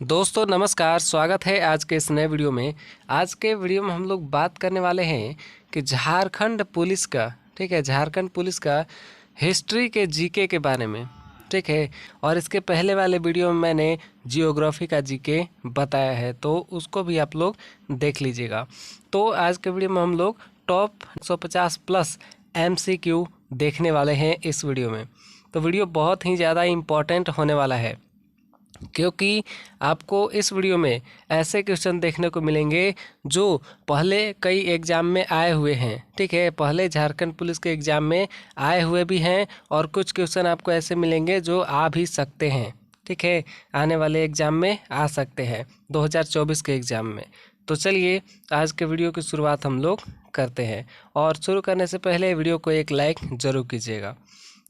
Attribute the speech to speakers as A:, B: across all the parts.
A: दोस्तों नमस्कार, स्वागत है आज के इस नए वीडियो में। आज के वीडियो में हम लोग बात करने वाले हैं कि झारखंड पुलिस का, ठीक है, झारखंड पुलिस का हिस्ट्री के जीके के बारे में, ठीक है। और इसके पहले वाले वीडियो में मैंने जियोग्राफी का जीके बताया है, तो उसको भी आप लोग देख लीजिएगा। तो आज के वीडियो में हम लोग टॉप 150 प्लस MCQ देखने वाले हैं इस वीडियो में। तो वीडियो बहुत ही ज़्यादा इम्पोर्टेंट होने वाला है, क्योंकि आपको इस वीडियो में ऐसे क्वेश्चन देखने को मिलेंगे जो पहले कई एग्ज़ाम में आए हुए हैं, ठीक है। पहले झारखंड पुलिस के एग्ज़ाम में आए हुए भी हैं और कुछ क्वेश्चन आपको ऐसे मिलेंगे जो आ भी सकते हैं, ठीक है, आने वाले एग्ज़ाम में आ सकते हैं 2024 के एग्ज़ाम में। तो चलिए आज के वीडियो की शुरुआत हम लोग करते हैं, और शुरू करने से पहले वीडियो को एक लाइक ज़रूर कीजिएगा।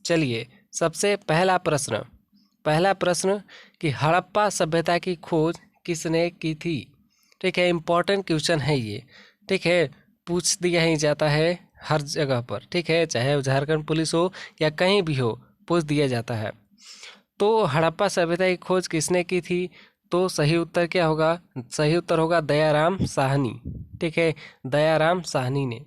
A: चलिए, सबसे पहला प्रश्न कि हड़प्पा सभ्यता की खोज किसने की थी, ठीक है। इम्पोर्टेंट क्वेश्चन है ये, ठीक है, पूछ दिया ही जाता है हर जगह पर, ठीक है, चाहे झारखंड पुलिस हो या कहीं भी हो, पूछ दिया जाता है। तो हड़प्पा सभ्यता की खोज किसने की थी? तो सही उत्तर क्या होगा? सही उत्तर होगा दयाराम साहनी, ठीक है, दयाराम साहनी ने।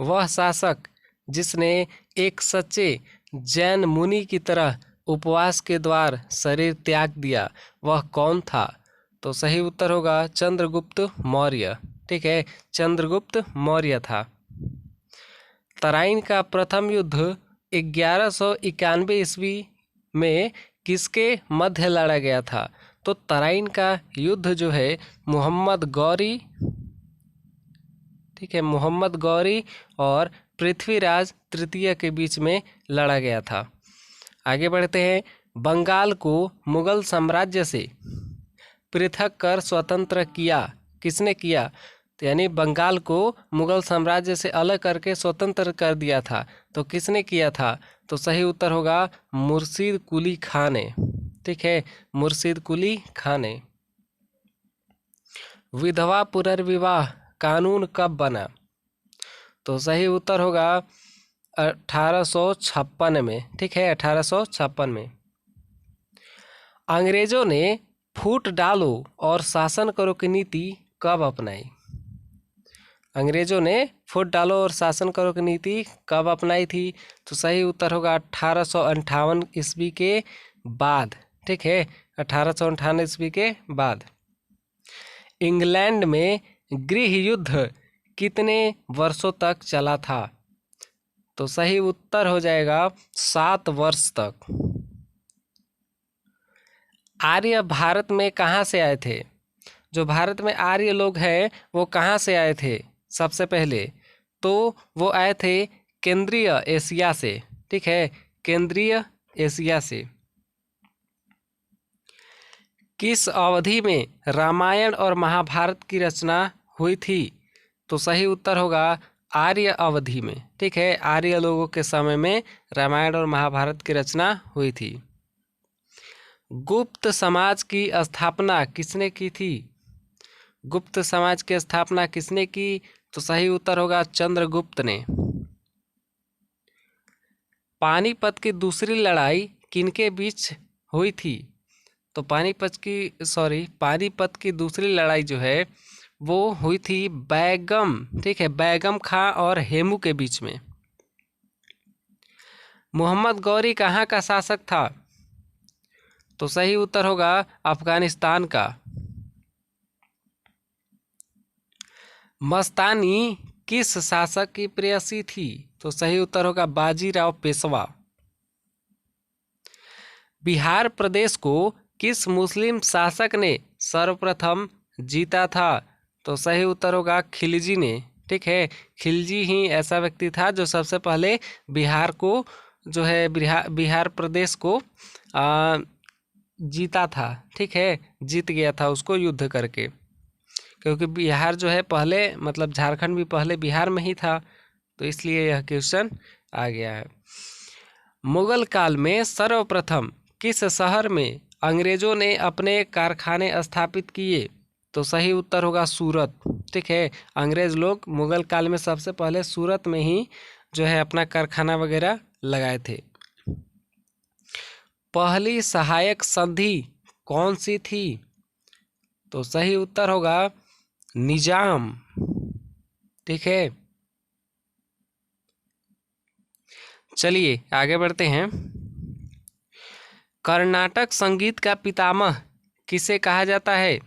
A: वह शासक जिसने एक सच्चे जैन मुनि की तरह उपवास के द्वार शरीर त्याग दिया, वह कौन था? तो सही उत्तर होगा चंद्रगुप्त मौर्य, ठीक है, चंद्रगुप्त मौर्य था। तराइन का प्रथम युद्ध 1191 ईस्वी में किसके मध्य लड़ा गया था? तो तराइन का युद्ध जो है मोहम्मद गौरी, ठीक है, मोहम्मद गौरी और पृथ्वीराज तृतीय के बीच में लड़ा गया था। आगे बढ़ते हैं। बंगाल को मुगल साम्राज्य से पृथक कर स्वतंत्र किया किसने किया? तो यानी बंगाल को मुगल साम्राज्य से अलग करके स्वतंत्र कर दिया था, तो किसने किया था? तो सही उत्तर होगा मुर्शीद कुली खां ने, ठीक है, मुर्शीद कुली खां ने। विधवा पुनर्विवाह कानून कब बना? तो सही उत्तर होगा 1856 में, ठीक है, 1856 में। अंग्रेजों ने फूट डालो और शासन करो की नीति कब अपनाई? अंग्रेजों ने फूट डालो और शासन करो की नीति कब अपनाई थी? तो सही उत्तर होगा 1858 ईस्वी के बाद, ठीक है, 1858 ईस्वी के बाद। इंग्लैंड में गृह युद्ध कितने वर्षों तक चला था? तो सही उत्तर हो जाएगा 7 वर्ष तक। आर्य भारत में कहाँ से आए थे? जो भारत में आर्य लोग हैं वो कहाँ से आए थे? सबसे पहले तो वो आए थे केंद्रीय एशिया से, ठीक है, केंद्रीय एशिया से। किस अवधि में रामायण और महाभारत की रचना हुई थी? तो सही उत्तर होगा आर्य अवधि में, ठीक है, आर्य लोगों के समय में रामायण और महाभारत की रचना हुई थी। गुप्त समाज की स्थापना किसने की थी? गुप्त समाज की स्थापना किसने की? तो सही उत्तर होगा चंद्रगुप्त ने। पानीपत की दूसरी लड़ाई किनके बीच हुई थी? तो पानीपत की दूसरी लड़ाई जो है वो हुई थी बैगम, ठीक है, बैगम खां और हेमू के बीच में। मोहम्मद गौरी कहाँ का शासक था? तो सही उत्तर होगा अफगानिस्तान का। मस्तानी किस शासक की प्रेयसी थी? तो सही उत्तर होगा बाजीराव पेशवा। बिहार प्रदेश को किस मुस्लिम शासक ने सर्वप्रथम जीता था? तो सही उत्तर होगा खिलजी ने, ठीक है, खिलजी ही ऐसा व्यक्ति था जो सबसे पहले बिहार को जो है बिहार प्रदेश को जीता था, ठीक है, जीत गया था उसको युद्ध करके, क्योंकि बिहार जो है पहले, मतलब झारखंड भी पहले बिहार में ही था, तो इसलिए यह क्वेश्चन आ गया है। मुगल काल में सर्वप्रथम किस शहर में अंग्रेजों ने अपने कारखाने स्थापित किए? तो सही उत्तर होगा सूरत, ठीक है, अंग्रेज लोग मुगल काल में सबसे पहले सूरत में ही जो है अपना कारखाना वगैरह लगाए थे। पहली सहायक संधि कौन सी थी? तो सही उत्तर होगा निजाम। ठीक है, चलिए आगे बढ़ते हैं। कर्नाटक संगीत का पितामह किसे कहा जाता है?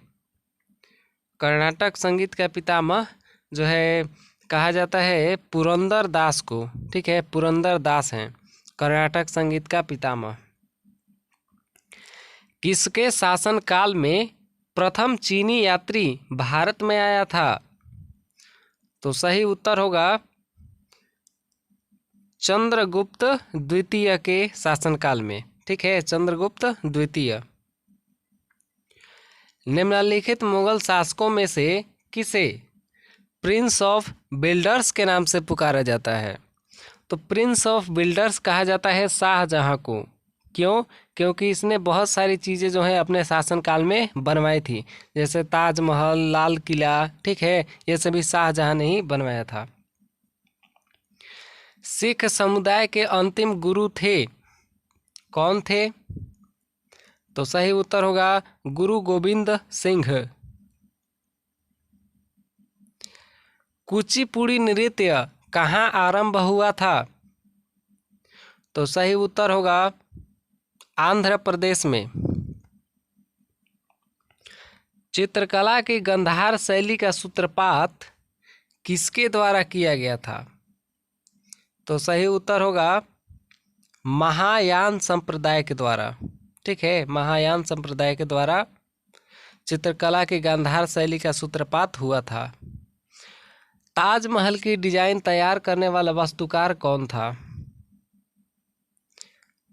A: कर्नाटक संगीत का पितामह जो है कहा जाता है पुरंदर दास को। ठीक है, पुरंदर दास हैं कर्नाटक संगीत का पितामह। किसके शासनकाल में प्रथम चीनी यात्री भारत में आया था? तो सही उत्तर होगा चंद्रगुप्त द्वितीय के शासनकाल में। ठीक है, चंद्रगुप्त द्वितीय। निम्नलिखित मुगल शासकों में से किसे प्रिंस ऑफ बिल्डर्स के नाम से पुकारा जाता है? तो प्रिंस ऑफ बिल्डर्स कहा जाता है शाहजहां को। क्यों? क्योंकि इसने बहुत सारी चीज़ें जो है अपने शासनकाल में बनवाई थी, जैसे ताजमहल, लाल किला। ठीक है, ये सभी शाहजहां ने ही बनवाया था। सिख समुदाय के अंतिम गुरु थे, कौन थे? तो सही उत्तर होगा गुरु गोविंद सिंह। कुचिपुड़ी नृत्य कहाँ आरंभ हुआ था? तो सही उत्तर होगा आंध्र प्रदेश में। चित्रकला की गंधार शैली का सूत्रपात किसके द्वारा किया गया था? तो सही उत्तर होगा महायान संप्रदाय के द्वारा। ठीक है, महायान संप्रदाय के द्वारा चित्रकला की गांधार शैली का सूत्रपात हुआ था। ताजमहल की डिजाइन तैयार करने वाला वास्तुकार कौन था?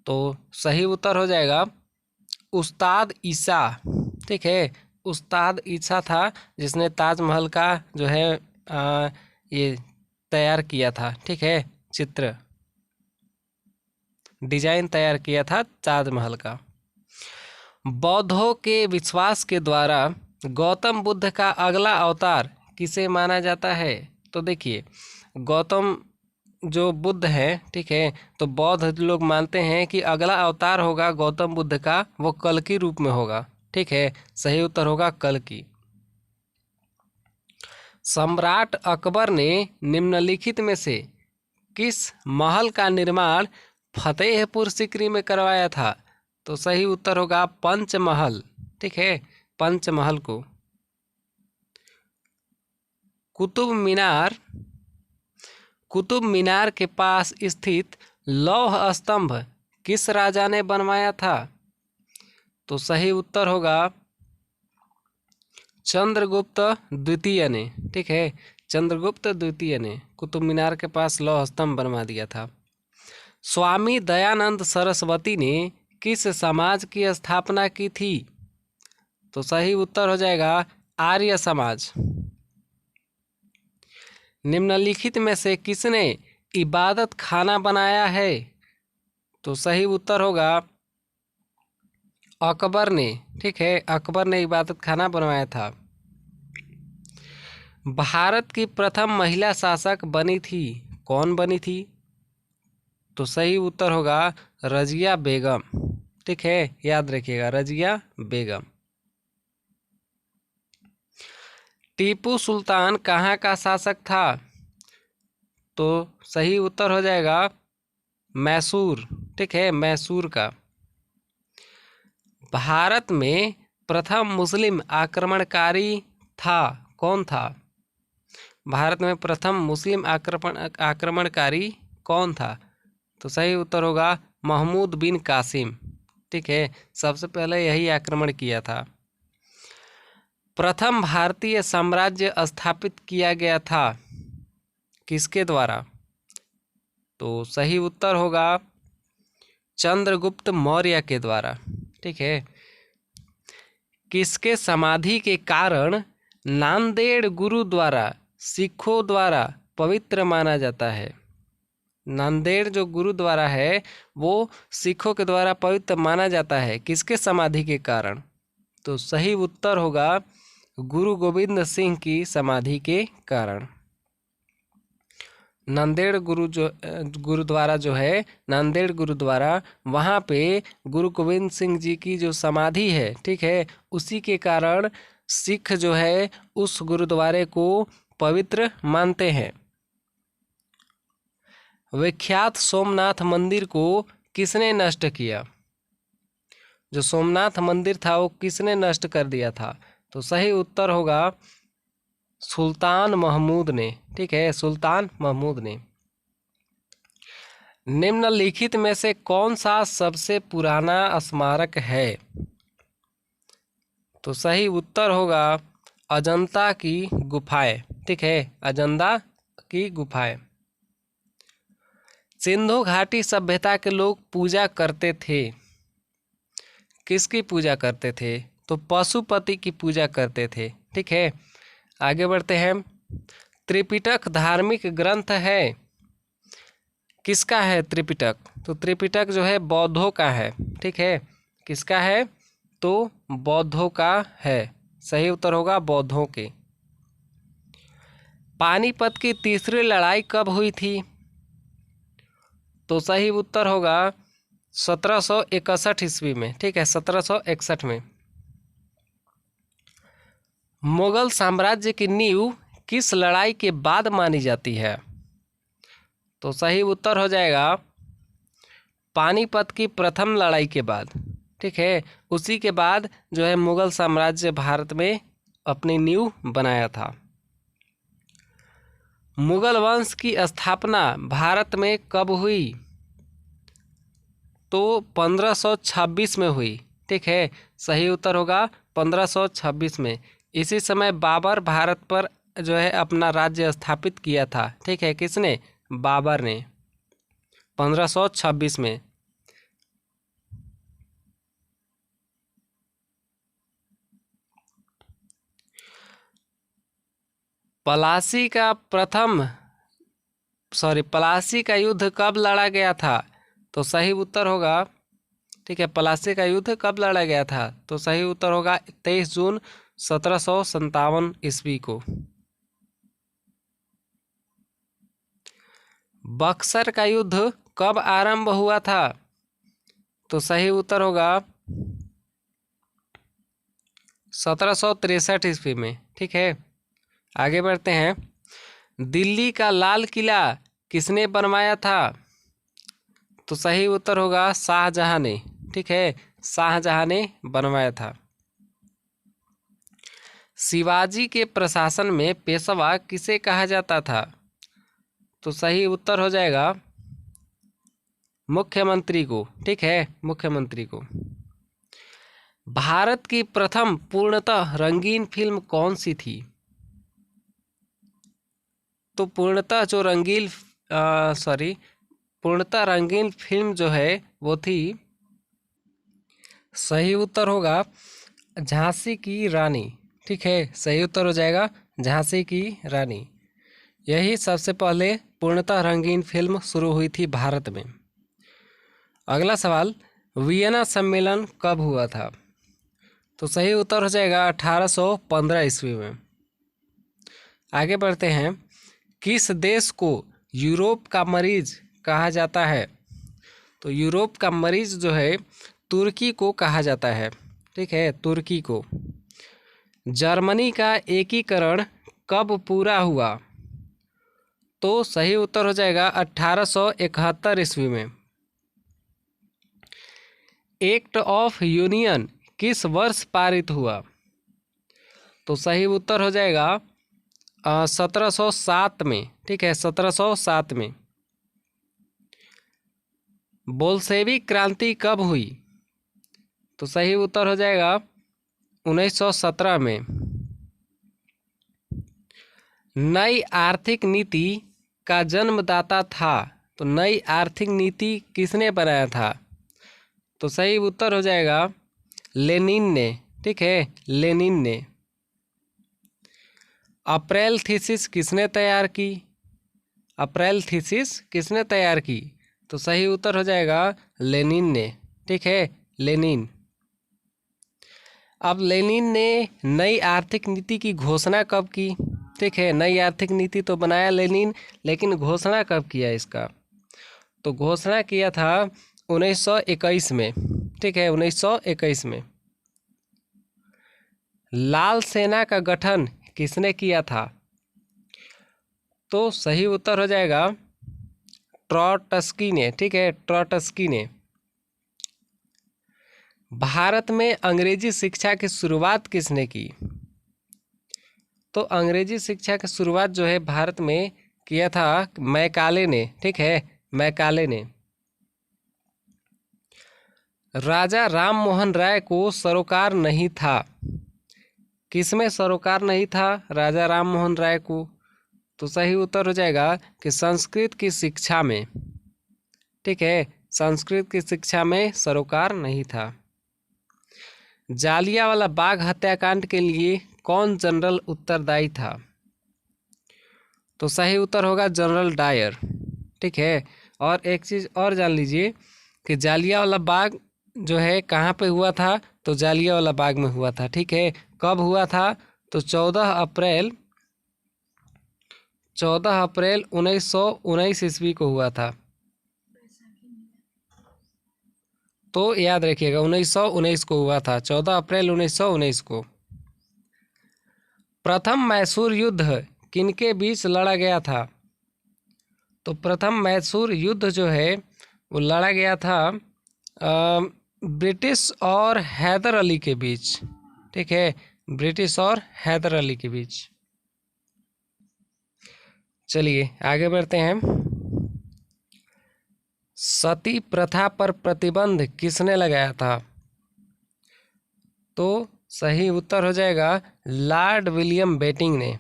A: तो सही उत्तर हो जाएगा उस्ताद ईसा। ठीक है, उस्ताद ईसा था जिसने ताजमहल का जो है ये तैयार किया था। ठीक है, चित्र डिजाइन तैयार किया था ताजमहल का। बौद्धों के विश्वास के द्वारा गौतम बुद्ध का अगला अवतार किसे माना जाता है? तो देखिए, गौतम जो बुद्ध है, ठीक है, तो बौद्ध लोग मानते हैं कि अगला अवतार होगा गौतम बुद्ध का, वो कल्कि रूप में होगा। ठीक है, सही उत्तर होगा कल्कि। सम्राट अकबर ने निम्नलिखित में से किस महल का निर्माण फतेहपुर सीकरी में करवाया था? तो सही उत्तर होगा पंचमहल। ठीक है, पंचमहल को। कुतुब मीनार के पास स्थित लौह स्तंभ किस राजा ने बनवाया था? तो सही उत्तर होगा चंद्रगुप्त द्वितीय ने। ठीक है, चंद्रगुप्त द्वितीय ने कुतुब मीनार के पास लौह स्तंभ बनवा दिया था। स्वामी दयानंद सरस्वती ने किस समाज की स्थापना की थी? तो सही उत्तर हो जाएगा आर्य समाज। निम्नलिखित में से किसने इबादत खाना बनाया है? तो सही उत्तर होगा अकबर ने। ठीक है, अकबर ने इबादत खाना बनवाया था। भारत की प्रथम महिला शासक बनी थी, कौन बनी थी? तो सही उत्तर होगा रजिया बेगम। ठीक है, याद रखिएगा रजिया बेगम। टीपू सुल्तान कहाँ का शासक था? तो सही उत्तर हो जाएगा मैसूर। ठीक है, मैसूर का। भारत में प्रथम मुस्लिम आक्रमणकारी था, कौन था? भारत में प्रथम मुस्लिम आक्रमणकारी कौन था? तो सही उत्तर होगा महमूद बिन कासिम। ठीक है, सबसे पहले यही आक्रमण किया था। प्रथम भारतीय साम्राज्य स्थापित किया गया था किसके द्वारा? तो सही उत्तर होगा चंद्रगुप्त मौर्य के द्वारा। ठीक है, किसके समाधि के कारण नांदेड़ गुरुद्वारा सिखों द्वारा पवित्र माना जाता है? नांदेड़ जो गुरुद्वारा है वो सिखों के द्वारा पवित्र माना जाता है, किसके समाधि के कारण? तो सही उत्तर होगा गुरु गोविंद सिंह की समाधि के कारण। गुरुद्वारा जो है, नांदेड़ गुरुद्वारा, वहाँ पे गुरु गोविंद सिंह जी की जो समाधि है, ठीक है, उसी के कारण सिख जो है उस गुरुद्वारे को पवित्र मानते हैं। विख्यात सोमनाथ मंदिर को किसने नष्ट किया? जो सोमनाथ मंदिर था वो किसने नष्ट कर दिया था? तो सही उत्तर होगा सुल्तान महमूद ने, ठीक है, सुल्तान महमूद ने। निम्नलिखित में से कौन सा सबसे पुराना स्मारक है? तो सही उत्तर होगा अजंता की गुफाएं, ठीक है, अजंता की गुफाएं। सिंधु घाटी सभ्यता के लोग पूजा करते थे, किसकी पूजा करते थे? तो पशुपति की पूजा करते थे, ठीक है। आगे बढ़ते हैं। त्रिपिटक धार्मिक ग्रंथ है, किसका है त्रिपिटक? तो त्रिपिटक जो है बौद्धों का है, ठीक है, किसका है? तो बौद्धों का है, सही उत्तर होगा बौद्धों के। पानीपत की तीसरी लड़ाई कब हुई थी? तो सही उत्तर होगा 1761 ईस्वी में, ठीक है, 1761 में। मुगल साम्राज्य की नींव किस लड़ाई के बाद मानी जाती है? तो सही उत्तर हो जाएगा पानीपत की प्रथम लड़ाई के बाद, ठीक है, उसी के बाद जो है मुगल साम्राज्य भारत में अपनी नींव बनाया था। मुगल वंश की स्थापना भारत में कब हुई? तो 1526 में हुई, ठीक है, सही उत्तर होगा 1526 में। इसी समय बाबर भारत पर जो है अपना राज्य स्थापित किया था, ठीक है, किसने? बाबर ने, 1526 में। प्लासी का युद्ध कब लड़ा गया था? तो सही उत्तर होगा, ठीक है, प्लासी का युद्ध कब लड़ा गया था? तो सही उत्तर होगा 23 जून 1757 ईस्वी को। बक्सर का युद्ध कब आरंभ हुआ था? तो सही उत्तर होगा 1763 ईस्वी में, ठीक है। आगे बढ़ते हैं। दिल्ली का लाल किला किसने बनवाया था? तो सही उत्तर होगा शाहजहां ने, ठीक है, शाहजहां ने बनवाया था। शिवाजी के प्रशासन में पेशवा किसे कहा जाता था? तो सही उत्तर हो जाएगा मुख्यमंत्री को, ठीक है, मुख्यमंत्री को। भारत की प्रथम पूर्णतः रंगीन फिल्म कौन सी थी? तो पूर्णतः रंगीन फिल्म जो है वो थी, सही उत्तर होगा झांसी की रानी, ठीक है, सही उत्तर हो जाएगा झांसी की रानी। यही सबसे पहले पूर्णतः रंगीन फिल्म शुरू हुई थी भारत में। अगला सवाल, वियना सम्मेलन कब हुआ था? तो सही उत्तर हो जाएगा 1815 ईस्वी में। आगे बढ़ते हैं। किस देश को यूरोप का मरीज कहा जाता है? तो यूरोप का मरीज जो है तुर्की को कहा जाता है, ठीक है, तुर्की को। जर्मनी का एकीकरण कब पूरा हुआ? तो सही उत्तर हो जाएगा 1871 ईस्वी में। एक्ट ऑफ यूनियन किस वर्ष पारित हुआ? तो सही उत्तर हो जाएगा 1707 में, ठीक है, 1707 में। बोल्शेविक क्रांति कब हुई? तो सही उत्तर हो जाएगा 1917 में। नई आर्थिक नीति का जन्मदाता था? तो नई आर्थिक नीति किसने बनाया था? तो सही उत्तर हो जाएगा लेनिन ने, ठीक है, लेनिन ने। अप्रैल थीसिस किसने तैयार की? अप्रैल थीसिस किसने तैयार की? तो सही उत्तर हो जाएगा लेनिन ने, ठीक है, लेनिन। अब लेनिन ने नई आर्थिक नीति की घोषणा कब की? ठीक है। नई आर्थिक नीति तो बनाया लेनिन, लेकिन घोषणा कब किया इसका? तो घोषणा किया था 1921 में, ठीक है, 1921 में। लाल सेना का गठन किसने किया था? तो सही उत्तर हो जाएगा ट्रॉटस्की ने, ठीक है, ट्रॉटस्की ने। भारत में अंग्रेजी शिक्षा की शुरुआत किसने की? तो अंग्रेजी शिक्षा की शुरुआत जो है भारत में किया था मैकाले ने, ठीक है, मैकाले ने। राजा राम मोहन राय को सरोकार नहीं था, किसमें सरोकार नहीं था राजा राम मोहन राय को? तो सही उत्तर हो जाएगा कि संस्कृत की शिक्षा में, ठीक है, संस्कृत की शिक्षा में सरोकार नहीं था। जालियांवाला बाग हत्याकांड के लिए कौन जनरल उत्तरदायी था? तो सही उत्तर होगा जनरल डायर, ठीक है। और एक चीज़ और जान लीजिए कि जालियांवाला बाग जो है कहाँ पे हुआ था? तो जालियांवाला बाग में हुआ था, ठीक है। कब हुआ था? तो 14 अप्रैल 1919 ईस्वी को हुआ था। तो याद रखिएगा 1919 को हुआ था, 14 अप्रैल 1919 को। प्रथम मैसूर युद्ध किनके बीच लड़ा गया था? तो प्रथम मैसूर युद्ध जो है वो लड़ा गया था ब्रिटिश और हैदर अली के बीच, ठीक है, ब्रिटिश और हैदर अली के बीच। चलिए आगे बढ़ते हैं। सती प्रथा पर प्रतिबंध किसने लगाया था? तो सही उत्तर हो जाएगा लॉर्ड विलियम बेटिंग ने,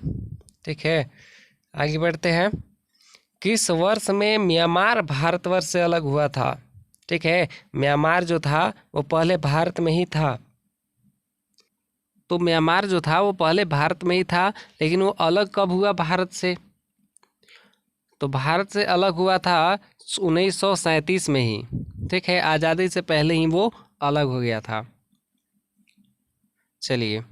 A: ठीक है। आगे बढ़ते हैं। किस वर्ष में म्यांमार भारतवर्ष से अलग हुआ था? ठीक है, म्यांमार जो था वो पहले भारत में ही था। तो म्यांमार जो था वो पहले भारत में ही था, लेकिन वो अलग कब हुआ भारत से? तो भारत से अलग हुआ था 1937 में ही, ठीक है, आज़ादी से पहले ही वो अलग हो गया था। चलिए,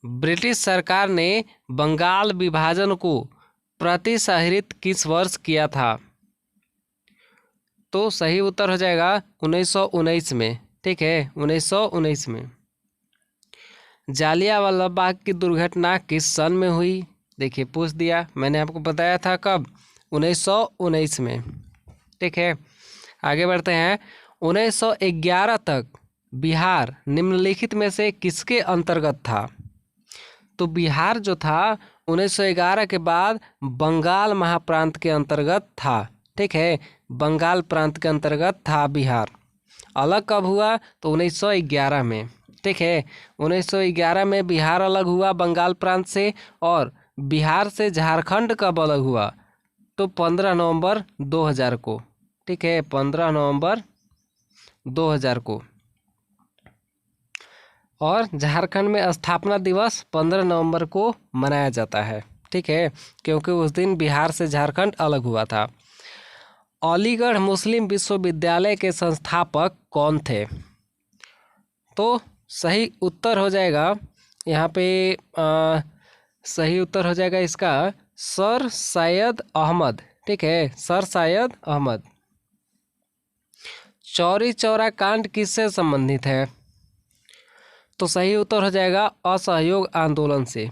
A: ब्रिटिश सरकार ने बंगाल विभाजन को प्रतिशहित किस वर्ष किया था? तो सही उत्तर हो जाएगा 1919 में, ठीक है, 1919 में। जालियांवाला बाग की दुर्घटना किस सन में हुई? देखिए पूछ दिया, मैंने आपको बताया था कब, 1919 में, ठीक है। आगे बढ़ते हैं। 1911 तक बिहार निम्नलिखित में से किसके अंतर्गत था? तो बिहार जो था 1911 के बाद बंगाल महाप्रांत के अंतर्गत था, ठीक है, बंगाल प्रांत के अंतर्गत था बिहार। अलग कब हुआ? तो 1911 में, ठीक है, 1911 में बिहार अलग हुआ बंगाल प्रांत से। और बिहार से झारखंड कब अलग हुआ? तो 15 नवंबर 2000 को, ठीक है, 15 नवंबर 2000 को। और झारखंड में स्थापना दिवस 15 नवंबर को मनाया जाता है, ठीक है, क्योंकि उस दिन बिहार से झारखंड अलग हुआ था। अलीगढ़ मुस्लिम विश्वविद्यालय के संस्थापक कौन थे? तो सही उत्तर हो जाएगा यहाँ पे सही उत्तर हो जाएगा इसका सर सैयद अहमद, ठीक है, सर सैयद अहमद। चौरी चौरा कांड किससे संबंधित है? तो सही उत्तर हो जाएगा असहयोग आंदोलन से,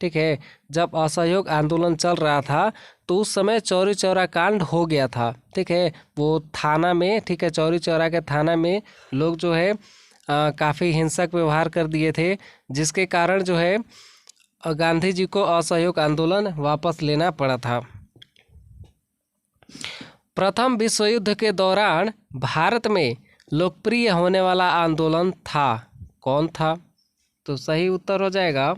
A: ठीक है। जब असहयोग आंदोलन चल रहा था तो उस समय चौरी चौरा कांड हो गया था, ठीक है, वो थाना में, ठीक है, चौरी चौरा के थाना में लोग जो है काफ़ी हिंसक व्यवहार कर दिए थे, जिसके कारण जो है गांधी जी को असहयोग आंदोलन वापस लेना पड़ा था। प्रथम विश्व युद्ध के दौरान भारत में लोकप्रिय होने वाला आंदोलन था, कौन था? तो सही उत्तर हो जाएगा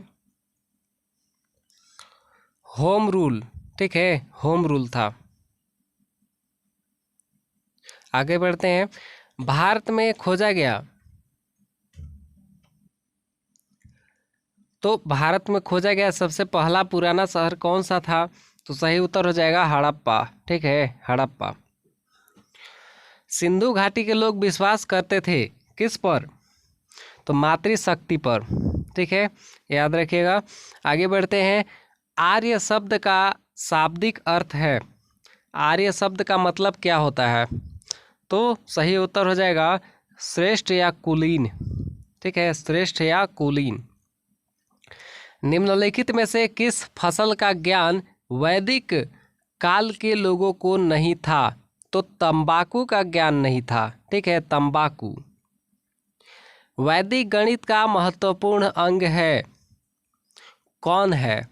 A: होम रूल, ठीक है, होम रूल था। आगे बढ़ते हैं। भारत में खोजा गया, तो भारत में खोजा गया सबसे पहला पुराना शहर कौन सा था? तो सही उत्तर हो जाएगा हड़प्पा, ठीक है, हड़प्पा। सिंधु घाटी के लोग विश्वास करते थे किस पर? तो मातृशक्ति पर, ठीक है, याद रखिएगा। आगे बढ़ते हैं। आर्य शब्द का शाब्दिक अर्थ है? आर्य शब्द का मतलब क्या होता है? तो सही उत्तर हो जाएगा श्रेष्ठ या कुलीन। ठीक है, श्रेष्ठ या कुलीन। निम्नलिखित में से किस फसल का ज्ञान वैदिक काल के लोगों को नहीं था? तो तंबाकू का ज्ञान नहीं था। ठीक है, तंबाकू। वैदिक गणित का महत्वपूर्ण अंग है? कौन है?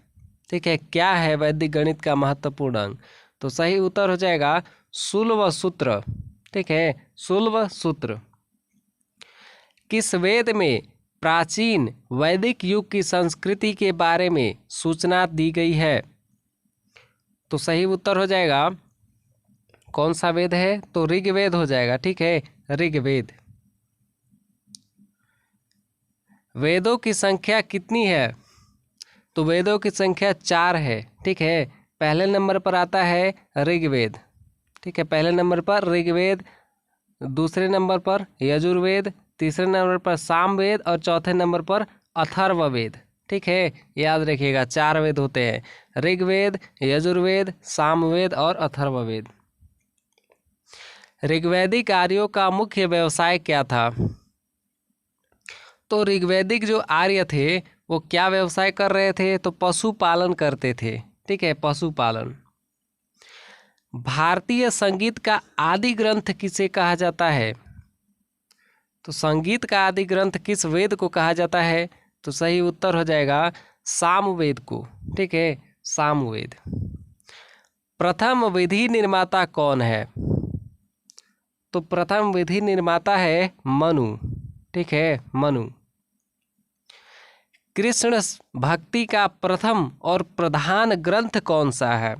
A: ठीक है, क्या है वैदिक गणित का महत्वपूर्ण अंग? तो सही उत्तर हो जाएगा शुल्ब सूत्र। ठीक है, शुल्ब सूत्र। किस वेद में प्राचीन वैदिक युग की संस्कृति के बारे में सूचना दी गई है? तो सही उत्तर हो जाएगा कौन सा वेद है? तो ऋग्वेद हो जाएगा। ठीक है, ऋग्वेद। वेदों की संख्या कितनी है? तो वेदों की संख्या 4 है। ठीक है, पहले नंबर पर आता है ऋग्वेद। ठीक है, पहले नंबर पर ऋग्वेद, दूसरे नंबर पर यजुर्वेद, तीसरे नंबर पर सामवेद और चौथे नंबर पर अथर्ववेद। ठीक है, याद रखिएगा 4 वेद होते हैं, ऋग्वेद, यजुर्वेद, सामवेद और अथर्ववेद। ऋग्वैदिक आर्यों का मुख्य व्यवसाय क्या था? तो ऋग्वैदिक जो आर्य थे वो क्या व्यवसाय कर रहे थे? तो पशुपालन करते थे। ठीक है, पशुपालन। भारतीय संगीत का आदि ग्रंथ किसे कहा जाता है? तो संगीत का आदि ग्रंथ किस वेद को कहा जाता है? तो सही उत्तर हो जाएगा सामवेद को। ठीक है, सामवेद। प्रथम विधि निर्माता कौन है? तो प्रथम विधि निर्माता है मनु। ठीक है, मनु। कृष्ण भक्ति का प्रथम और प्रधान ग्रंथ कौन सा है?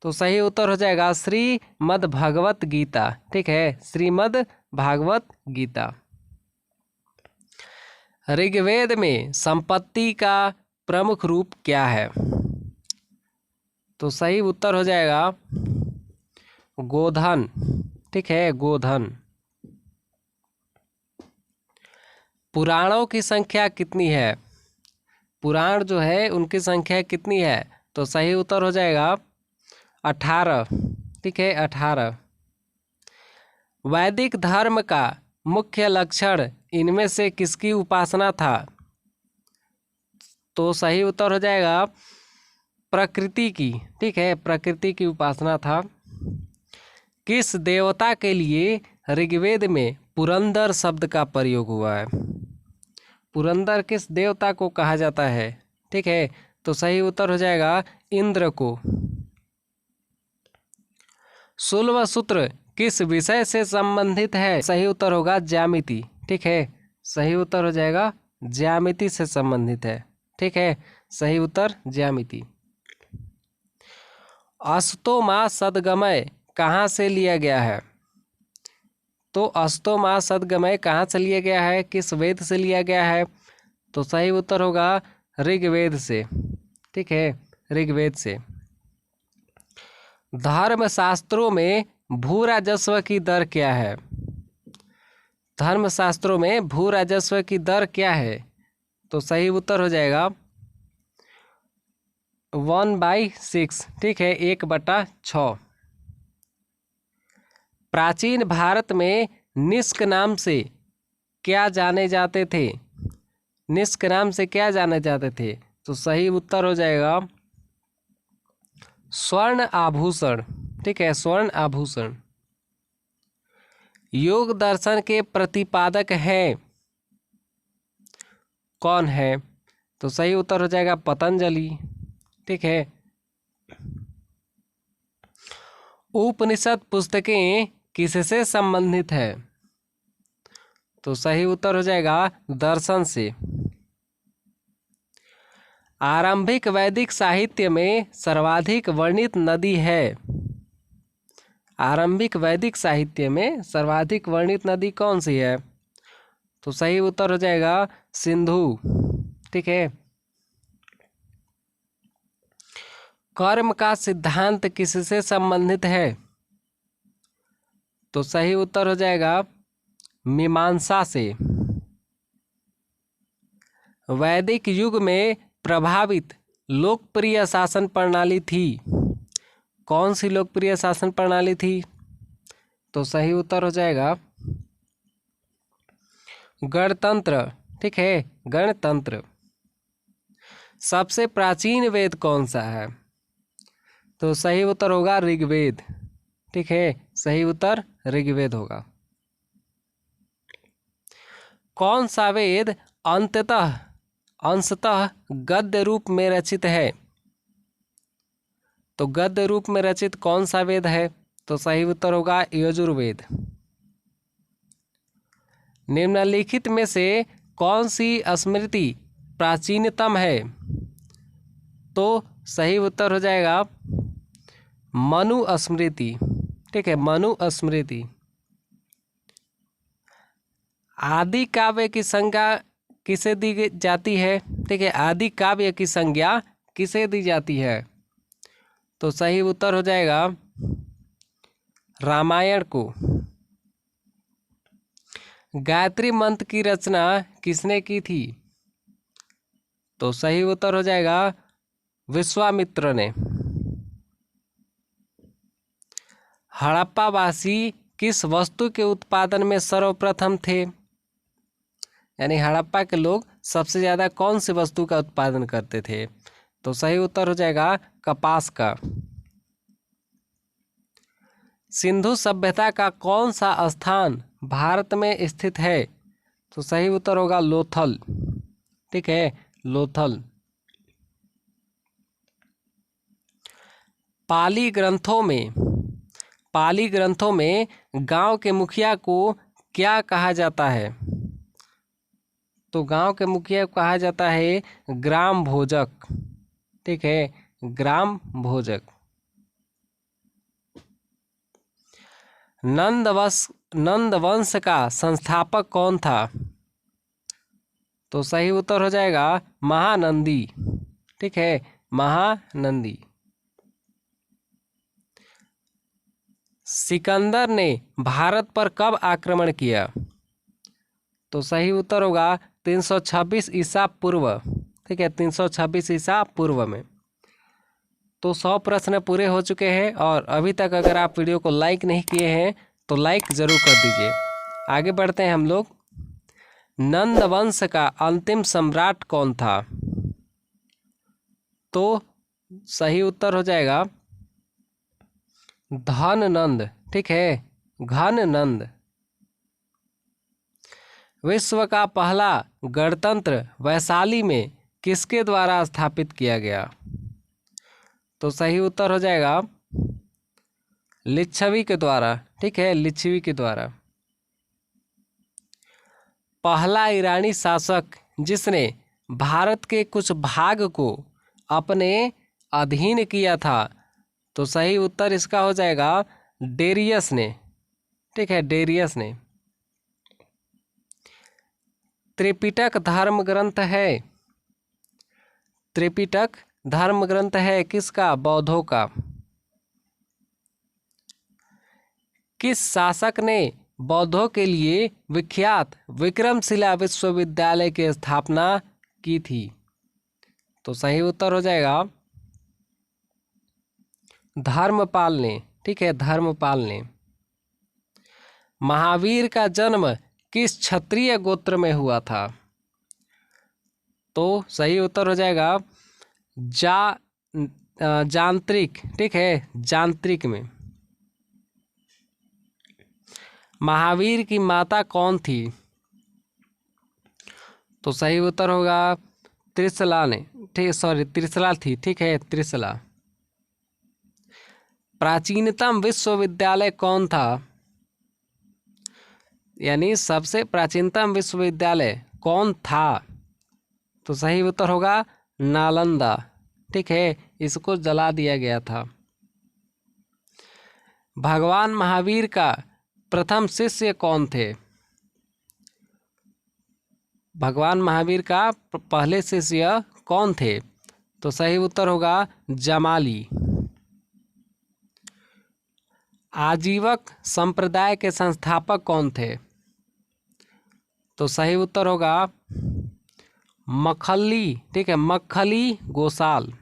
A: तो सही उत्तर हो जाएगा श्रीमद् भगवत गीता। ठीक है, श्रीमद् भागवत गीता। ऋग्वेद में संपत्ति का प्रमुख रूप क्या है? तो सही उत्तर हो जाएगा गोधन। ठीक है, गोधन। पुराणों की संख्या कितनी है? पुराण जो है उनकी संख्या कितनी है? तो सही उत्तर हो जाएगा 18। ठीक है, 18। वैदिक धर्म का मुख्य लक्षण इनमें से किसकी उपासना था? तो सही उत्तर हो जाएगा प्रकृति की। ठीक है, प्रकृति की उपासना था। किस देवता के लिए ऋग्वेद में पुरंदर शब्द का प्रयोग हुआ है? पुरंदर किस देवता को कहा जाता है? ठीक है, तो सही उत्तर हो जाएगा इंद्र को। शुल्ब सूत्र किस विषय से संबंधित है? सही उत्तर होगा ज्यामिति। ठीक है, सही उत्तर हो जाएगा ज्यामिति से संबंधित है। ठीक है, सही उत्तर ज्यामिति। अस्तो मा सद्गमय कहाँ से लिया गया है? तो अस्तो मा सद्गमय कहाँ से लिया गया है? किस वेद से लिया गया है? तो सही उत्तर होगा ऋग्वेद से। ठीक है, ऋग्वेद से। धर्मशास्त्रों में भू राजस्व की दर क्या है? धर्मशास्त्रों में भू राजस्व की दर क्या है? तो सही उत्तर हो जाएगा 1/6। ठीक है, 1/6। प्राचीन भारत में निष्क नाम से क्या जाने जाते थे? निष्क नाम से क्या जाने जाते थे? तो सही उत्तर हो जाएगा स्वर्ण आभूषण। ठीक है, स्वर्ण आभूषण। योग दर्शन के प्रतिपादक हैं कौन है? तो सही उत्तर हो जाएगा पतंजलि। ठीक है। उपनिषद पुस्तकें किससे संबंधित है? तो सही उत्तर हो जाएगा दर्शन से। आरंभिक वैदिक साहित्य में सर्वाधिक वर्णित नदी है? आरंभिक वैदिक साहित्य में सर्वाधिक वर्णित नदी कौन सी है? तो सही उत्तर हो जाएगा सिंधु। ठीक है। कर्म का सिद्धांत किससे संबंधित है? तो सही उत्तर हो जाएगा मीमांसा से। वैदिक युग में प्रभावित लोकप्रिय शासन प्रणाली थी? कौन सी लोकप्रिय शासन प्रणाली थी? तो सही उत्तर हो जाएगा गणतंत्र। ठीक है, गणतंत्र। सबसे प्राचीन वेद कौन सा है? तो सही उत्तर होगा ऋग्वेद। ठीक है, सही उत्तर ऋग्वेद होगा। कौन सा वेद अंशतः गद्य रूप में रचित है? तो गद्य रूप में रचित कौन सा वेद है? तो सही उत्तर होगा यजुर्वेद। निम्नलिखित में से कौन सी स्मृति प्राचीनतम है? तो सही उत्तर हो जाएगा मनु स्मृति। ठीक है, मनु स्मृति। आदि काव्य की संज्ञा किसे दी जाती है? ठीक है, आदि काव्य की संज्ञा किसे दी जाती है? तो सही उत्तर हो जाएगा रामायण को। गायत्री मंत्र की रचना किसने की थी? तो सही उत्तर हो जाएगा विश्वामित्र ने। हड़प्पावासी किस वस्तु के उत्पादन में सर्वप्रथम थे? यानी हड़प्पा के लोग सबसे ज़्यादा कौन सी वस्तु का उत्पादन करते थे? तो सही उत्तर हो जाएगा कपास का। सिंधु सभ्यता का कौन सा स्थान भारत में स्थित है? तो सही उत्तर होगा लोथल। ठीक है, लोथल। पाली ग्रंथों में गांव के मुखिया को क्या कहा जाता है? तो गांव के मुखिया को कहा जाता है ग्राम भोजक। ठीक है, ग्राम भोजक। नंदवंश का संस्थापक कौन था? तो सही उत्तर हो जाएगा महानंदी। ठीक है, महानंदी। सिकंदर ने भारत पर कब आक्रमण किया? तो सही उत्तर होगा 326 ईसा पूर्व। ठीक है, 326 ईसा पूर्व में। तो 100 प्रश्न पूरे हो चुके हैं और अभी तक अगर आप वीडियो को लाइक नहीं किए हैं तो लाइक ज़रूर कर दीजिए। आगे बढ़ते हैं हम लोग। नंदवंश का अंतिम सम्राट कौन था? तो सही उत्तर हो जाएगा धननंद। ठीक है, घननंद। विश्व का पहला गणतंत्र वैशाली में किसके द्वारा स्थापित किया गया? तो सही उत्तर हो जाएगा लिच्छवी के द्वारा। ठीक है, लिच्छवी के द्वारा। पहला ईरानी शासक जिसने भारत के कुछ भाग को अपने अधीन किया था? तो सही उत्तर इसका हो जाएगा डेरियस ने। ठीक है, डेरियस ने। त्रिपिटक धर्म ग्रंथ है? त्रिपिटक धर्म ग्रंथ है किसका? बौद्धों का। किस शासक ने बौद्धों के लिए विख्यात विक्रमशिला विश्वविद्यालय की स्थापना की थी? तो सही उत्तर हो जाएगा धर्मपाल ने। ठीक है, धर्मपाल ने। महावीर का जन्म किस क्षत्रिय गोत्र में हुआ था? तो सही उत्तर हो जाएगा जांत्रिक। ठीक है, जांत्रिक में। महावीर की माता कौन थी? तो सही उत्तर होगा त्रिशला ने। ठीक, सॉरी, त्रिशला थी। ठीक है, त्रिशला। प्राचीनतम विश्वविद्यालय कौन था? यानी सबसे प्राचीनतम विश्वविद्यालय कौन था? तो सही उत्तर होगा नालंदा। ठीक है, इसको जला दिया गया था। भगवान महावीर का प्रथम शिष्य कौन थे? भगवान महावीर का पहले शिष्य कौन थे? तो सही उत्तर होगा जमाली। आजीवक संप्रदाय के संस्थापक कौन थे? तो सही उत्तर होगा मखली, ठीक है, मखली गोसाल।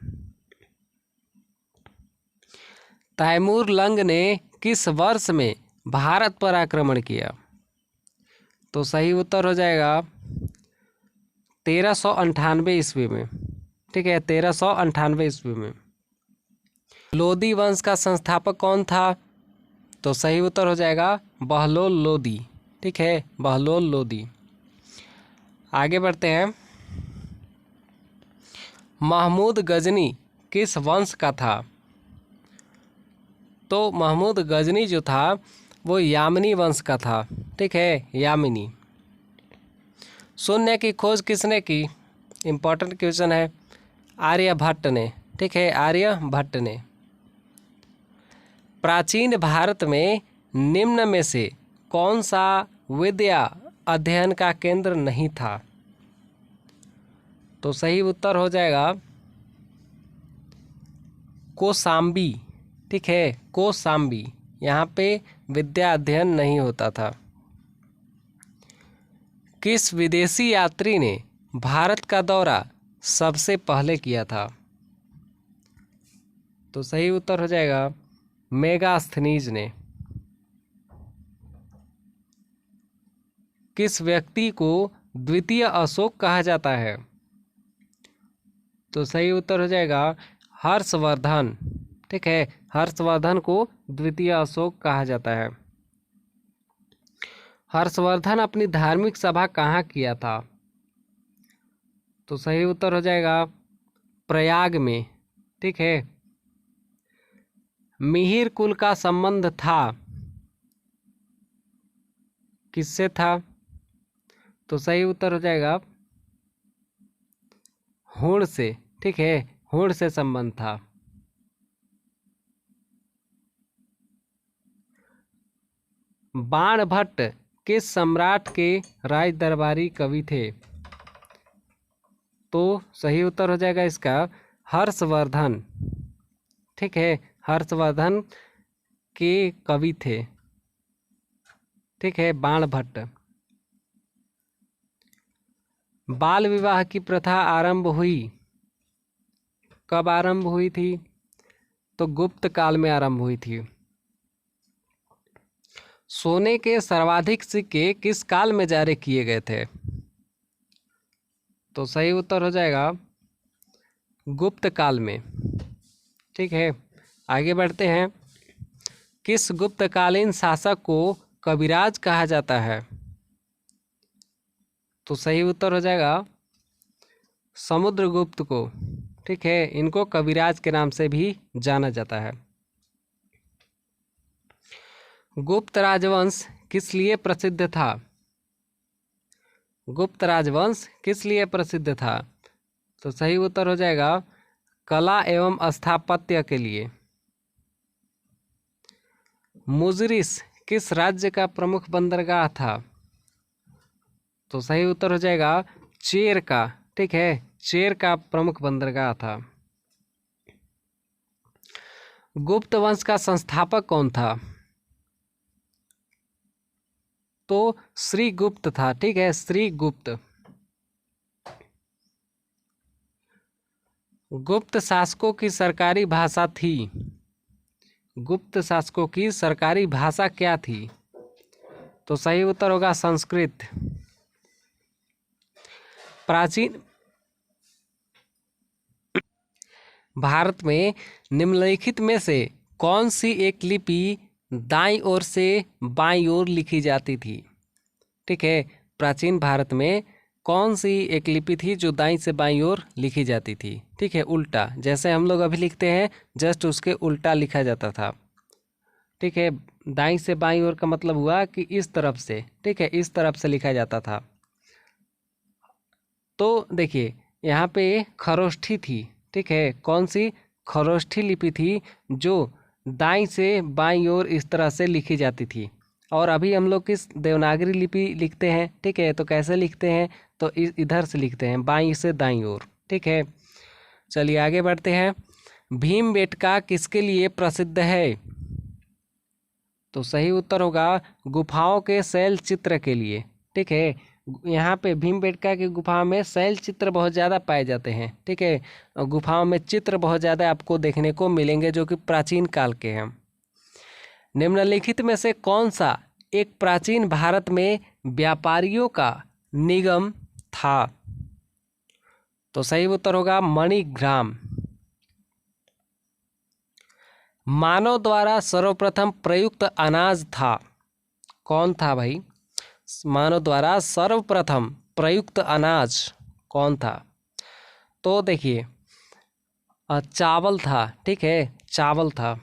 A: तैमूर लंग ने किस वर्ष में भारत पर आक्रमण किया? तो सही उत्तर हो जाएगा 1398 ईस्वी में, ठीक है, 1398 ईस्वी में। लोदी वंश का संस्थापक कौन था? तो सही उत्तर हो जाएगा बहलोल लोदी, ठीक है, बहलोल लोदी। आगे बढ़ते हैं। महमूद गजनी किस वंश का था? तो महमूद गजनी जो था वो यामिनी वंश का था, ठीक है, यामिनी। शून्य की खोज किसने की? इम्पोर्टेंट क्वेश्चन है। आर्यभट्ट ने, ठीक है, आर्यभट्ट ने। प्राचीन भारत में निम्न में से कौन सा विद्या अध्ययन का केंद्र नहीं था? तो सही उत्तर हो जाएगा कोसाम्बी, ठीक है, कोसाम्बी। यहाँ पे विद्या अध्ययन नहीं होता था। किस विदेशी यात्री ने भारत का दौरा सबसे पहले किया था? तो सही उत्तर हो जाएगा मेगास्थनीज ने। किस व्यक्ति को द्वितीय अशोक कहा जाता है? तो सही उत्तर हो जाएगा हर्षवर्धन, ठीक है, हर्षवर्धन को द्वितीय अशोक कहा जाता है। हर्षवर्धन अपनी धार्मिक सभा कहाँ किया था? तो सही उत्तर हो जाएगा प्रयाग में, ठीक है। मिहिर कुल का संबंध था, किससे था? तो सही उत्तर हो जाएगा हुण से, ठीक है, हुण से संबंध था। बाणभट्ट किस सम्राट के राज दरबारी कवि थे? तो सही उत्तर हो जाएगा इसका हर्षवर्धन, ठीक है, हर्षवर्धन के कवि थे, ठीक है, बाणभट्ट। बाल विवाह की प्रथा आरंभ हुई, कब आरंभ हुई थी? तो गुप्त काल में आरंभ हुई थी। सोने के सर्वाधिक सिक्के किस काल में जारी किए गए थे? तो सही उत्तर हो जाएगा गुप्त काल में, ठीक है। आगे बढ़ते हैं। किस गुप्तकालीन शासक को कविराज कहा जाता है? तो सही उत्तर हो जाएगा समुद्रगुप्त को, ठीक है, इनको कविराज के नाम से भी जाना जाता है। गुप्त राजवंश किस लिए प्रसिद्ध था? गुप्त राजवंश किस लिए प्रसिद्ध था? तो सही उत्तर हो जाएगा कला एवं स्थापत्य के लिए। मुजरिस किस राज्य का प्रमुख बंदरगाह था? तो सही उत्तर हो जाएगा चेर का, ठीक है, चेर का प्रमुख बंदरगाह था। गुप्त वंश का संस्थापक कौन था? तो श्री गुप्त था, ठीक है, श्री गुप्त। गुप्त शासकों की सरकारी भाषा थी, गुप्त शासकों की सरकारी भाषा क्या थी? तो सही उत्तर होगा संस्कृत। प्राचीन भारत में निम्नलिखित में से कौन सी एक लिपि दाईं ओर से बाईं ओर लिखी जाती थी? ठीक है, प्राचीन भारत में कौन सी एक लिपि थी जो दाईं से बाईं ओर लिखी जाती थी? ठीक है, उल्टा, जैसे हम लोग अभी लिखते हैं जस्ट उसके उल्टा लिखा जाता था। ठीक है, दाईं से बाईं ओर का मतलब हुआ कि इस तरफ से, ठीक है, इस तरफ से लिखा जाता था। तो देखिए यहाँ पे खरोष्ठी थी, ठीक है, कौन सी? खरोष्ठी लिपि थी जो दाईं से बाईं ओर इस तरह से लिखी जाती थी। और अभी हम लोग किस देवनागरी लिपि लिखते हैं, ठीक है, तो कैसे लिखते हैं? तो इधर से लिखते हैं, बाईं से दाईं ओर। ठीक है, चलिए आगे बढ़ते हैं। भीमबेटका किसके लिए प्रसिद्ध है? तो सही उत्तर होगा गुफाओं के शैल चित्र के लिए। ठीक है, यहाँ पे भीमबेटका की गुफाओं में शैल चित्र बहुत ज़्यादा पाए जाते हैं, ठीक है। और गुफाओं में चित्र बहुत ज़्यादा आपको देखने को मिलेंगे जो कि प्राचीन काल के हैं। निम्नलिखित में से कौन सा एक प्राचीन भारत में व्यापारियों का निगम था? तो सही उत्तर होगा मणिग्राम। मानव द्वारा सर्वप्रथम प्रयुक्त अनाज था, कौन था भाई? मानव द्वारा सर्वप्रथम प्रयुक्त अनाज कौन था? तो देखिए चावल था, ठीक है, चावल था।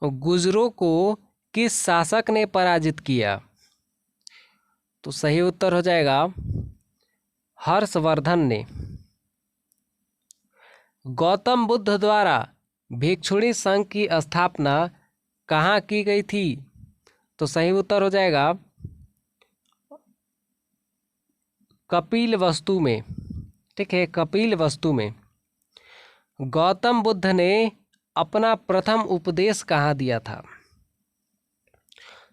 A: गुजरों को किस शासक ने पराजित किया? तो सही उत्तर हो जाएगा हर्षवर्धन ने। गौतम बुद्ध द्वारा भिक्षुणी संघ की स्थापना कहाँ की गई थी? तो सही उत्तर हो जाएगा कपिलवस्तु में, ठीक है, कपिलवस्तु में। गौतम बुद्ध ने अपना प्रथम उपदेश कहाँ दिया था?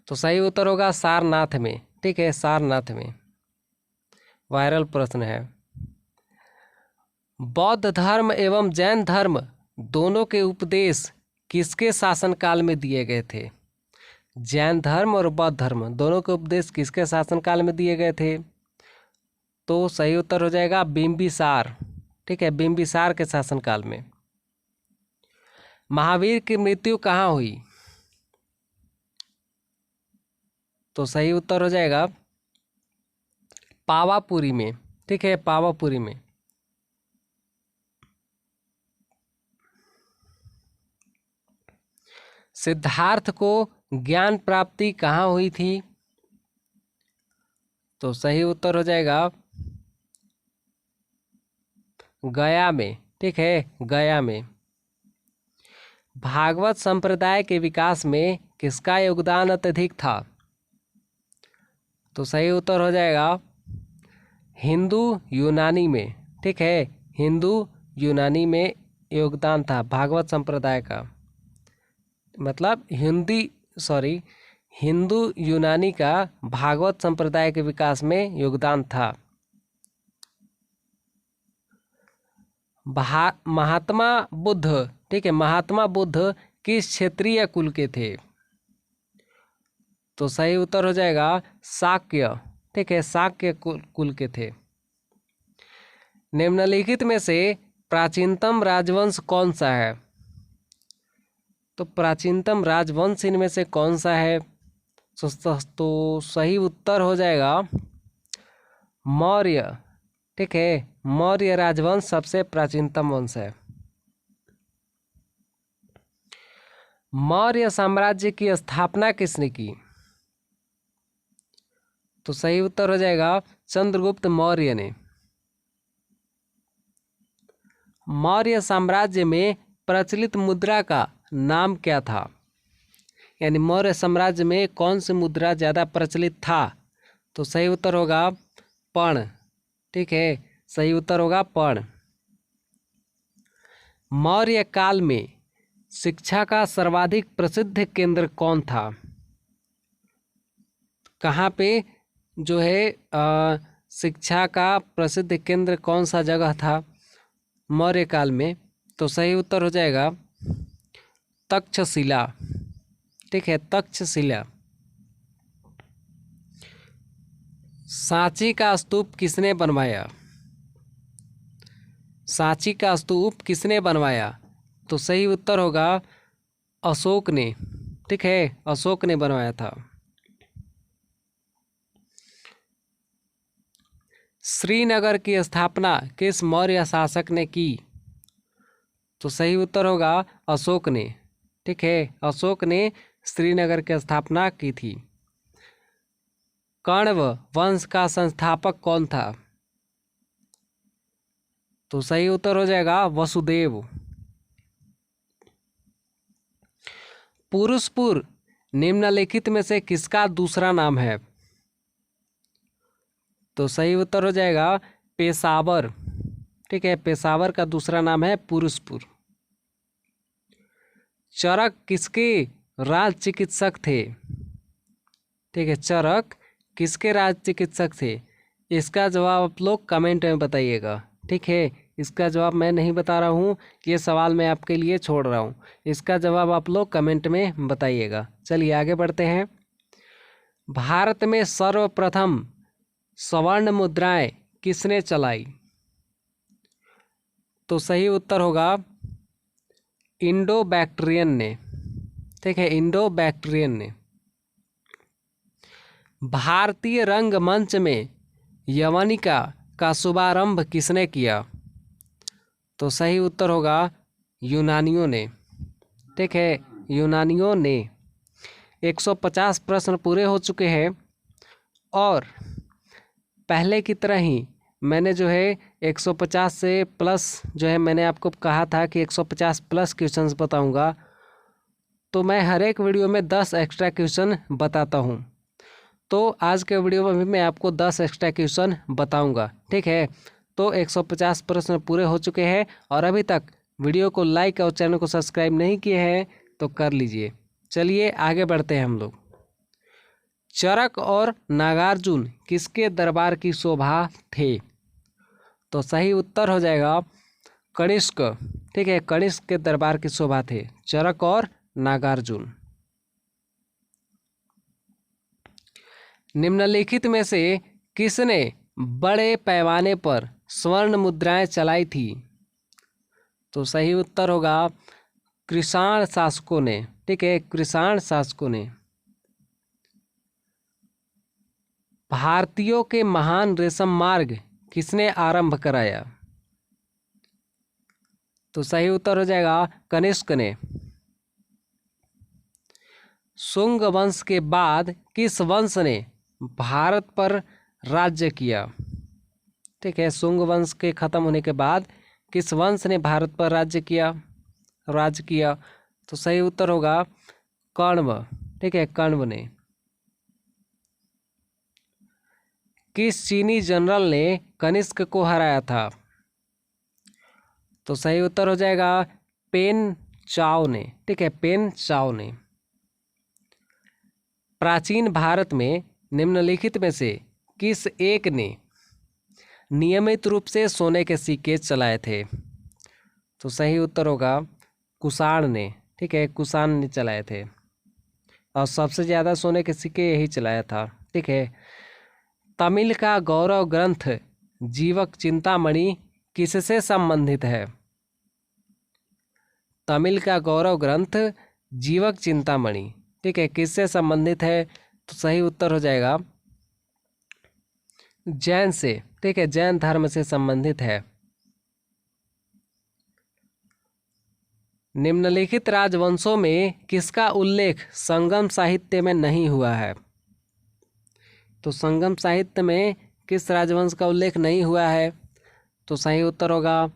A: तो सही उत्तर होगा सारनाथ में, ठीक है, सारनाथ में। वायरल प्रश्न है। बौद्ध धर्म एवं जैन धर्म दोनों के उपदेश किसके शासनकाल में दिए गए थे? जैन धर्म और बौद्ध धर्म दोनों के उपदेश किसके शासनकाल में दिए गए थे? तो सही उत्तर हो जाएगा बिंबिसार, ठीक है, बिंबिसार के शासनकाल में। महावीर की मृत्यु कहाँ हुई? तो सही उत्तर हो जाएगा पावापुरी में, ठीक है, पावापुरी में। सिद्धार्थ को ज्ञान प्राप्ति कहाँ हुई थी? तो सही उत्तर हो जाएगा गया में, ठीक है, गया में। भागवत संप्रदाय के विकास में किसका योगदान अत्यधिक था? तो सही उत्तर हो जाएगा हिंदू यूनानी में, ठीक है, हिंदू यूनानी में योगदान था भागवत संप्रदाय का। मतलब हिंदू यूनानी का भागवत संप्रदाय के विकास में योगदान था। महात्मा बुद्ध, ठीक है, महात्मा बुद्ध किस क्षेत्रीय कुल के थे? तो सही उत्तर हो जाएगा शाक्य, ठीक है, शाक्य कुल के थे। निम्नलिखित में से प्राचीनतम राजवंश कौन सा है? तो प्राचीनतम राजवंश इनमें से कौन सा है? तो सही उत्तर हो जाएगा मौर्य, ठीक है, मौर्य राजवंश सबसे प्राचीनतम वंश है। मौर्य साम्राज्य की स्थापना किसने की? तो सही उत्तर हो जाएगा चंद्रगुप्त मौर्य ने। मौर्य साम्राज्य में प्रचलित मुद्रा का नाम क्या था? यानी मौर्य साम्राज्य में कौन सी मुद्रा ज़्यादा प्रचलित था? तो सही उत्तर होगा पर्ण, ठीक है, सही उत्तर होगा पर्ण। मौर्य काल में शिक्षा का सर्वाधिक प्रसिद्ध केंद्र कौन था? कहाँ पे जो है शिक्षा का प्रसिद्ध केंद्र कौन सा जगह था मौर्य काल में? तो सही उत्तर हो जाएगा तक्षशिला, ठीक है, तक्षशिला। सांची का स्तूप किसने बनवाया? सांची का स्तूप किसने बनवाया? तो सही उत्तर होगा अशोक ने, ठीक है, अशोक ने बनवाया था। श्रीनगर की स्थापना किस मौर्य शासक ने की? तो सही उत्तर होगा अशोक ने, ठीक है, अशोक ने श्रीनगर की स्थापना की थी। कण्व वंश का संस्थापक कौन था? तो सही उत्तर हो जाएगा वसुदेव। पुरुषपुर निम्नलिखित में से किसका दूसरा नाम है? तो सही उत्तर हो जाएगा पेशावर, ठीक है, पेशावर का दूसरा नाम है पुरुषपुर। चरक किसके राज चिकित्सक थे? ठीक है, चरक किसके राज चिकित्सक थे? इसका जवाब आप लोग कमेंट में बताइएगा। ठीक है, इसका जवाब मैं नहीं बता रहा हूँ, ये सवाल मैं आपके लिए छोड़ रहा हूँ। इसका जवाब आप लोग कमेंट में बताइएगा। चलिए आगे बढ़ते हैं। भारत में सर्वप्रथम स्वर्ण मुद्राएं किसने चलाई? तो सही उत्तर होगा इंडो बैक्ट्रियन ने। ठीक है, इंडो बैक्ट्रियन ने। भारतीय रंगमंच में यवनिका का शुभारंभ किसने किया? तो सही उत्तर होगा यूनानियों ने। ठीक है, यूनानियों ने। 150 प्रश्न पूरे हो चुके हैं और पहले की तरह ही मैंने जो है 150 से प्लस जो है, मैंने आपको कहा था कि 150 प्लस क्वेश्चंस बताऊंगा, तो मैं हर एक वीडियो में 10 एक्स्ट्रा क्वेश्चन बताता हूं। तो आज के वीडियो में भी मैं आपको 10 एक्स्ट्रा क्वेश्चन बताऊंगा। ठीक है, तो 150 प्रश्न पूरे हो चुके हैं और अभी तक वीडियो को लाइक और चैनल को सब्सक्राइब नहीं किए हैं तो कर लीजिए। चलिए आगे बढ़ते हैं हम लोग। चरक और नागार्जुन किसके दरबार की शोभा थे? तो सही उत्तर हो जाएगा कनिष्क। ठीक है, कनिष्क के दरबार की शोभा थे चरक और नागार्जुन। निम्नलिखित में से किसने बड़े पैमाने पर स्वर्ण मुद्राएं चलाई थी? तो सही उत्तर होगा कृषाण शासकों ने। ठीक है, कृषाण शासकों ने। भारतीयों के महान रेशम मार्ग किसने आरंभ कराया? तो सही उत्तर हो जाएगा कनिष्क ने। शुंग वंश के बाद किस वंश ने भारत पर राज्य किया? ठीक है, शुंग वंश के खत्म होने के बाद किस वंश ने भारत पर राज्य किया? तो सही उत्तर होगा कण्व। ठीक है, कण्व ने। किस चीनी जनरल ने कनिष्क को हराया था? तो सही उत्तर हो जाएगा पेन चाओ ने। ठीक है, पेन चाओ ने। प्राचीन भारत में निम्नलिखित में से किस एक ने नियमित रूप से सोने के सिक्के चलाए थे? तो सही उत्तर होगा कुषाण ने। ठीक है, कुषाण ने चलाए थे और सबसे ज़्यादा सोने के सिक्के यही चलाया था। ठीक है, तमिल का गौरव ग्रंथ जीवक चिंतामणि किससे संबंधित है? तमिल का गौरव ग्रंथ जीवक चिंतामणि, ठीक है, किससे संबंधित है? तो सही उत्तर हो जाएगा जैन से। ठीक है, जैन धर्म से संबंधित है। निम्नलिखित राजवंशों में किसका उल्लेख संगम साहित्य में नहीं हुआ है? तो संगम साहित्य में किस राजवंश का उल्लेख नहीं हुआ है? तो सही उत्तर होगा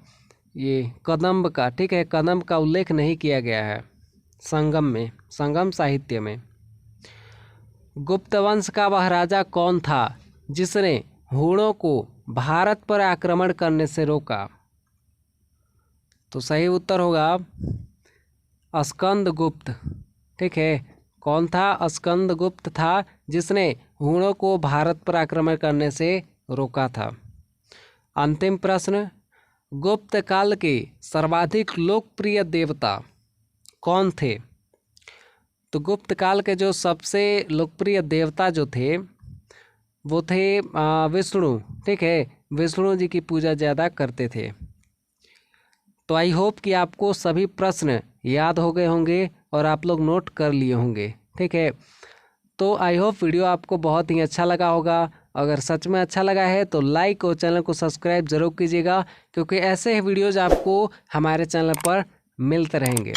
A: ये कदम्ब का। ठीक है, कदम्ब का उल्लेख नहीं किया गया है संगम साहित्य में। गुप्त वंश का वह राजा कौन था जिसने हूणों को भारत पर आक्रमण करने से रोका? तो सही उत्तर होगा स्कंदगुप्त। ठीक है, कौन था? स्कंदगुप्त था जिसने हूणों को भारत पर आक्रमण करने से रोका था। अंतिम प्रश्न, गुप्त काल के सर्वाधिक लोकप्रिय देवता कौन थे? तो गुप्त काल के जो सबसे लोकप्रिय देवता जो थे वो थे विष्णु। ठीक है, विष्णु जी की पूजा ज़्यादा करते थे। तो आई होप कि आपको सभी प्रश्न याद हो गए होंगे और आप लोग नोट कर लिए होंगे। ठीक है, तो आई होप वीडियो आपको बहुत ही अच्छा लगा होगा। अगर सच में अच्छा लगा है तो लाइक और चैनल को सब्सक्राइब जरूर कीजिएगा, क्योंकि ऐसे ही वीडियोज़ आपको हमारे चैनल पर मिलते रहेंगे।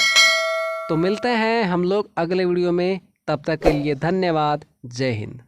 A: तो मिलते हैं हम लोग अगले वीडियो में, तब तक के लिए धन्यवाद। जय हिंद।